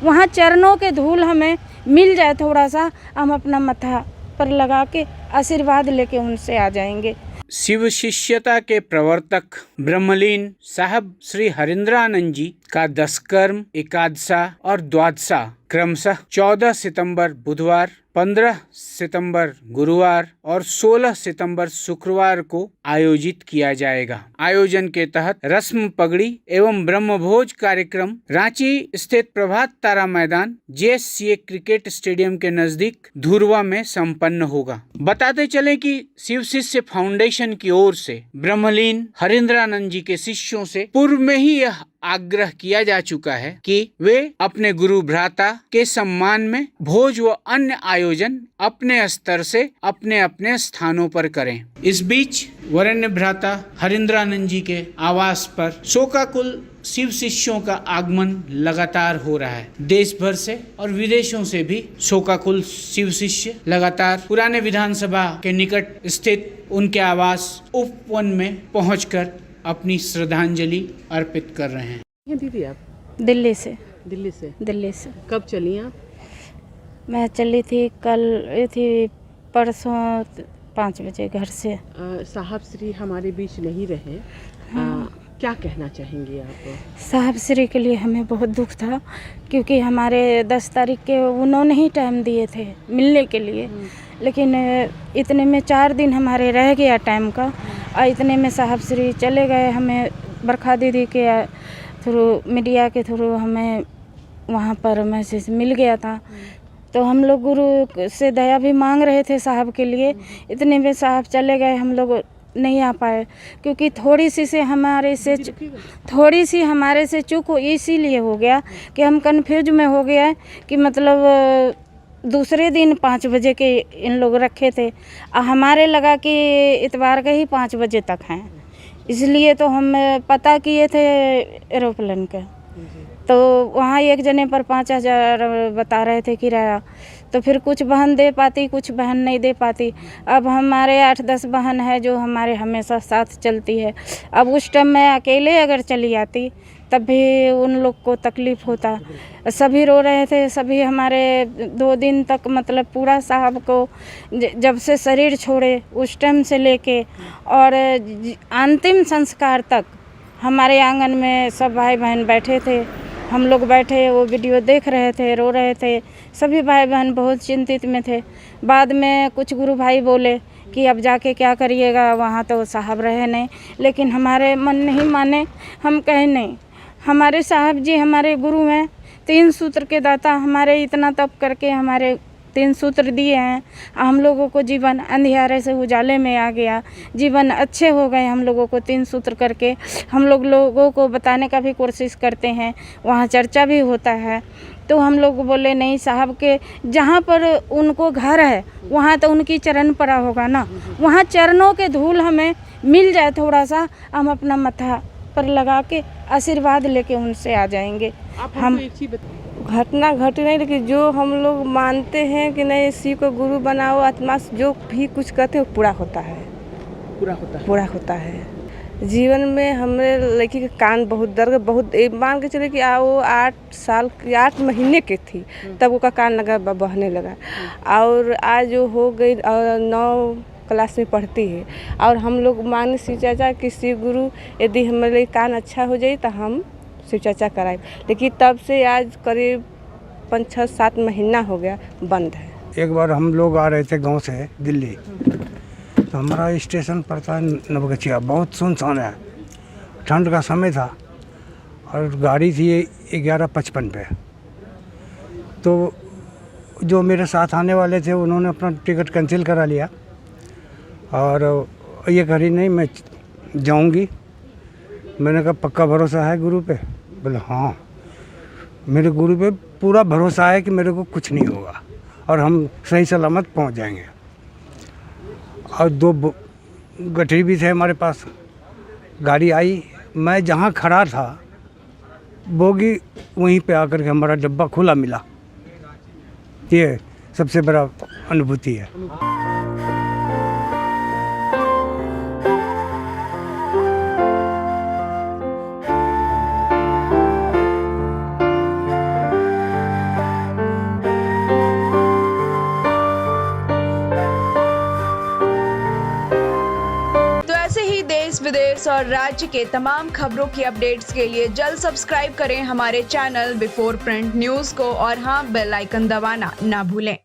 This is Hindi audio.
वहाँ चरणों के धूल हमें मिल जाए थोड़ा सा, हम अपना मत्था पर लगा के आशीर्वाद लेके उनसे आ जाएंगे। शिव शिष्यता के प्रवर्तक ब्रह्मलीन साहब श्री हरिंद्रानंद जी का दशकर्म, एकादशा और द्वादशा क्रमशः 14 सितंबर बुधवार, 15 सितंबर गुरुवार और 16 सितंबर शुक्रवार को आयोजित किया जाएगा। आयोजन के तहत रस्म पगड़ी एवं ब्रह्मभोज कार्यक्रम रांची स्थित प्रभात तारा मैदान JSCA क्रिकेट स्टेडियम के नजदीक धुरवा में संपन्न होगा। बताते चले कि शिव शिष्य फाउंडेशन की ओर से ब्रह्मलीन हरिंद्रानंद जी के शिष्यों से पूर्व में ही यह आग्रह किया जा चुका है कि वे अपने गुरु भ्राता के सम्मान में भोज व अन्य आयोजन अपने स्तर से अपने अपने स्थानों पर करें। इस बीच वरेण्य भ्राता हरिंद्रानंद जी के आवास पर शोकाकुल शिव शिष्यों का आगमन लगातार हो रहा है। देश भर से और विदेशों से भी शोकाकुल शिव शिष्य लगातार पुराने विधानसभा के निकट स्थित उनके आवास उपवन में पहुंचकर अपनी श्रद्धांजलि अर्पित कर रहे हैं। दीदी आप दिल्ली से। दिल्ली से कब चली आप? मैं चली थी कल, थी परसों 5 बजे घर से। साहब श्री हमारे बीच नहीं रहे। क्या कहना चाहेंगे आप? साहब श्री के लिए हमें बहुत दुख था, क्योंकि हमारे 10 तारीख के उन्होंने ही टाइम दिए थे मिलने के लिए, लेकिन इतने में 4 दिन हमारे रह गया टाइम का, और इतने में साहब श्री चले गए। हमें बरखा दीदी के थ्रू, मीडिया के थ्रू हमें वहाँ पर मैसेज मिल गया था, तो हम लोग गुरु से दया भी मांग रहे थे साहब के लिए। इतने में साहब चले गए, हम लोग नहीं आ पाए, क्योंकि थोड़ी सी हमारे से चूक इसीलिए हो गया कि हम कन्फ्यूज में हो गया कि मतलब दूसरे दिन 5 बजे के इन लोग रखे थे, हमारे लगा कि इतवार के ही 5 बजे तक हैं, इसलिए तो हम पता किए थे एरोप्लेन का। तो वहाँ एक जने पर 5,000 बता रहे थे किराया, तो फिर कुछ बहन दे पाती, कुछ बहन नहीं दे पाती। अब हमारे 8-10 बहन है जो हमारे हमेशा साथ चलती है। अब उस टाइम मैं अकेले अगर चली आती तब भी उन लोग को तकलीफ़ होता। सभी रो रहे थे, सभी हमारे 2 दिन तक मतलब पूरा साहब को जब से शरीर छोड़े उस टाइम से लेके और अंतिम संस्कार तक हमारे आंगन में सब भाई बहन बैठे थे। हम लोग बैठे, वो वीडियो देख रहे थे, रो रहे थे। सभी भाई बहन बहुत चिंतित में थे। बाद में कुछ गुरु भाई बोले कि अब जाके क्या करिएगा, वहाँ तो साहब रहे नहीं, लेकिन हमारे मन नहीं माने। हम कहे नहीं, हमारे साहब जी हमारे गुरु हैं, 3 सूत्र के दाता, हमारे इतना तप करके हमारे 3 सूत्र दिए हैं। हम लोगों को जीवन अंधियारे से उजाले में आ गया, जीवन अच्छे हो गए हम लोगों को 3 सूत्र करके। हम लोगों को बताने का भी कोशिश करते हैं, वहाँ चर्चा भी होता है। तो हम लोग बोले नहीं, साहब के जहाँ पर उनको घर है वहाँ तो उनकी चरण पड़ा होगा ना, वहाँ चरणों के धूल हमें मिल जाए थोड़ा सा, हम अपना मत्था पर लगा के आशीर्वाद लेके उनसे आ जाएंगे। हम घटना घटी नहीं, लेकिन जो हम लोग मानते हैं कि नहीं शिव को गुरु बनाओ, आत्मा से जो भी कुछ कहते हैं वो पूरा होता है। जीवन में हमारे लड़की का कान बहुत दर्द, बहुत मान के चले कि वो 8 महीने की थी तब उसका कान लगा बहने लगा, और आज जो हो गई 9 क्लास में पढ़ती है। और हम लोग माने शिव चाचा कि शिव गुरु यदि हमारे कान अच्छा हो जाए तो हम शिव चाचा कराए, लेकिन तब से आज करीब 5-6-7 महीना हो गया बंद है। एक बार हम लोग आ रहे थे गांव से दिल्ली, तो हमारा स्टेशन पड़ता है नवगछिया, बहुत सुनसान है, ठंड का समय था और गाड़ी थी 11:55 पे। तो जो मेरे साथ आने वाले थे उन्होंने अपना टिकट कैंसिल करा लिया और ये करी नहीं मैं जाऊंगी। मैंने कहा पक्का भरोसा है गुरु पे? बोले हाँ, मेरे गुरु पे पूरा भरोसा है कि मेरे को कुछ नहीं होगा और हम सही सलामत पहुंच जाएंगे। और 2 गठरी भी थे हमारे पास। गाड़ी आई, मैं जहाँ खड़ा था बोगी वहीं पे आकर के हमारा डब्बा खुला मिला। ये सबसे बड़ा अनुभूति है। देश विदेश और राज्य के तमाम खबरों की अपडेट्स के लिए जल्द सब्सक्राइब करें हमारे चैनल बिफोर प्रिंट न्यूज़ को और हाँ, बेल आइकन दबाना ना भूलें।